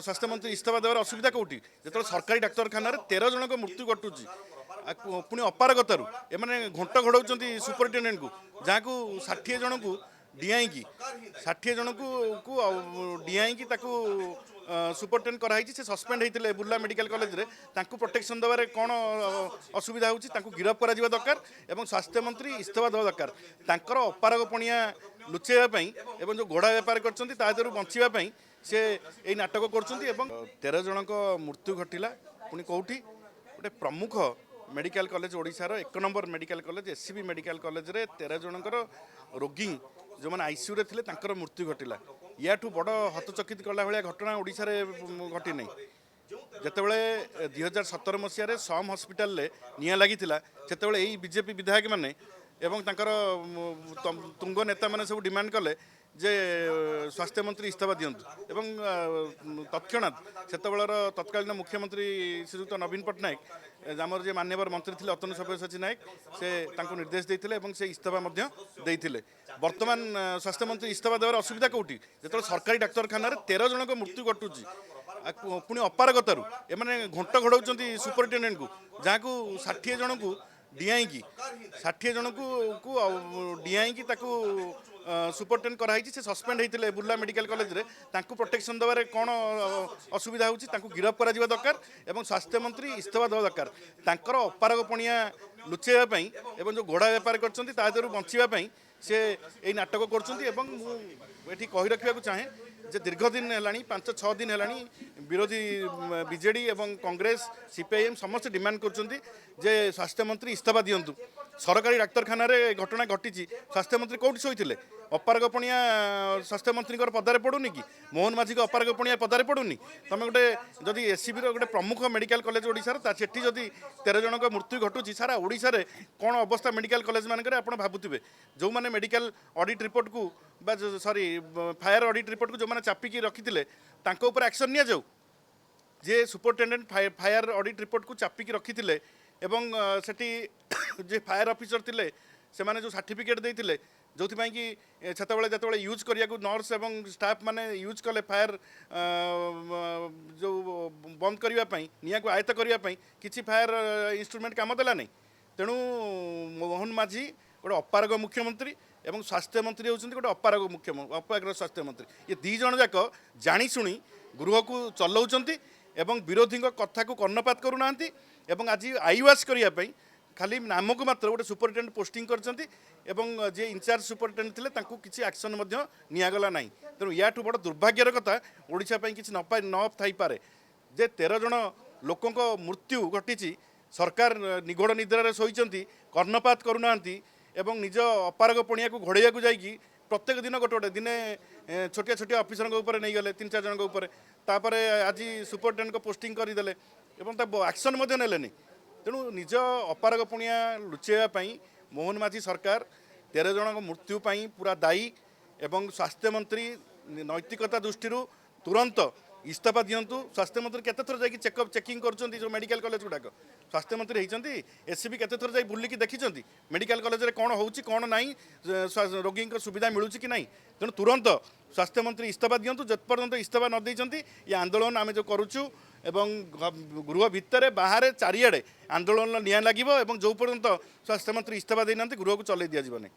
स्वास्थ्य मंत्री इस्तीफा देवार असुविधा कौटी जो सरकारी डाक्तखाना 13 जन मृत्यु घटुची पुणी अपारगतारू एमाने घंट घोड़ाऊँ सुपरिटेडेट को जहाँ को 60 जन को डिआई 60 जन को डिआई सुपरिटेडेट कराई से सस्पेंड होते बुर्ला मेडिकल कॉलेज रे तांकु प्रोटेक्शन देवारे कौन असुविधा होची तांकु गिरफ करा जिबा दरकार एवं स्वास्थ्य मंत्री इस्तीफा देवा दरकार तांकर अपारगपणिया लुचेवाई एवं जो घोड़ा बेपार करछंती ता देरु बंचिबा से यही नाटक करछंती एवं 13 जनक मृत्यु घटिला पुणी कौटी गोटे प्रमुख मेडिकल कॉलेज ओडिशार 1 number medical college SCB medical college रे 13 जनकर रोगी जो मैंने आईसीयू रे थिले तांकर मृत्यु घटिला याठू बड़ हतचकित कला भाया घटना ओडिशा रे घटी नहीं जितेबाला 2017 मसीह सम हस्पिटाल निया लगी से बीजेपी विधायक मैंने एवं तांकर तुंग नेता मैंने सब डिमांड कले जे स्वास्थ्य मंत्री इस्तीफा दिंतु एवं तत्क्षणात से तत्कालीन मुख्यमंत्री श्रीयुक्त नवीन पट्टनायक आमर जे मान्यवर मंत्री थे अतनु सब्यसाची नायक से निर्देश देते से इस्तीफा देते वर्तमान स्वास्थ्य मंत्री इस्तीफा देवार असुविधा कौटी जो सरकारी डाक्तखाना 13 जन मृत्यु घटुची पुणी अपारगतारू एमाने घंट घोड़ाऊँ सुपरिटेडेट को जहाँ को 60 जन को डिआई 60 जन को डिआई सुपरिटेडेट कराई से सस्पेंड होते बुर्ला मेडिकल कॉलेज रे तांकु प्रोटेक्शन देवारे कौन असुविधा होची तांकु गिरफ करा जिबा दरकार एवं स्वास्थ्य मंत्री इस्तीफा देवा दरकार तांकर अपारगपणिया लुचेवाई एवं जो घोड़ा बेपार करछंती ता देरु बंचिबा से यही नाटक करछंती एवं एठी कहि रखिबा चाहे जे दीर्घ दिन है 5-6 दिन है विरोधी बीजेडी एवं कांग्रेस सीपीआईएम समस्त डिमांड करछंती जे स्वास्थ्य मंत्री इस्तीफा दिंतु सरकारी डाक्तखाना घटना घटी स्वास्थ्य मंत्री कौटी शोते अपारगपणिया स्वास्थ्य मंत्री पदारे पड़ूनी कि मोहन माझी अपारगपणिया पदारे पड़ूनी तुम गोटे जदि एससीबी गोटे प्रमुख मेडिकल कॉलेज ओडिशार सेठी जदि 13 जन मृत्यु घटुची सारा ओडिशा रे कौन अवस्था मेडिकल कॉलेज मानक आप भावुवे जो मैंने मेडिकल ऑडिट रिपोर्ट को सॉरी फायर ऑडिट रिपोर्ट को जो मैंने चापिकी रखी एक्शन नि जाऊ जे सुपरिटेडेट फायर ऑडिट रिपोर्ट को चापिकी रखी एवं सेठी जे फायर ऑफिसर थिले से माने जो सर्टिफिकेट देइथिले जोथि कि जतबेले यूज करिया को नर्स एवं स्टाफ माने यूज कले फायर जो बंद करिया पई निया को आयत्त करिया पई किछि फायर इंस्ट्रूमेंट काम देला नहीं तेणु मोहन माझी गोटे अपारग मुख्यमंत्री एवं स्वास्थ्य मंत्री होउछन्ति गोटे अपारग स्वास्थ्य मंत्री ये दी जन जाक जानी शुणी गृह को चलाउछन्ति एवं विरोधी कथा को कर्णपात करूना एवं आज आईवास करने खाली नाम को मात्र गोटे सुपरिटेडेट पोस्टिंग करछन्ति एवं जे इंचार्ज सुपरिटेडेट थिले तांकु किछि एक्शन मध्य नियागला नाही तेणु याठू बड़ दुर्भाग्यर कथा ओडिशा पई किछि न थाई पारे जे 13 जन लोकंक मृत्यु घटिछि सरकार निगोड़ निद्रारे शोइचन्ति कर्णपात करूनांती एवं निज अपारगपणिया को घोड़ैया को जाइकी प्रत्येक दिन गोटे गोटे दिने छोटिया छोटिया ऑफिसर ऊपर नहीं गले 3-4 जन ऊपर तापर आज सुपरिटेडेट पोस्टिंग करदे एक्शन नेलेनी तेणु निज अपारगपणिया लुचेवाई मोहन माझी सरकार 13 जन मृत्यु पूरा दायी एवं स्वास्थ्य मंत्री नैतिकता दृष्टि तुरंत इस्तीफा दिंतु स्वास्थ्य मंत्री केते थर जाई चेकिंग करछन्ती जो मेडिकल कॉलेज गुड़ाक स्वास्थ्य मंत्री होती एससीबी केते थर जाई बुलिकी देखिछन्ती मेडिकल कॉलेज रे कौन होउची कौन नाही रोगी सुविधा मिलूची कि नहीं तेणु तुरंत स्वास्थ्य मंत्री इस्तीफा दिंतु जपर्यंत इस्तीफा न देइछन्ती ये आंदोलन आम जो करुचु एवं गृह भितर बाहर चारिआडे आंदोलन निया लागिबो एवं जो पर्यंत स्वास्थ्य मंत्री इस्तीफा देना गृह को चलै दिया जीवनी।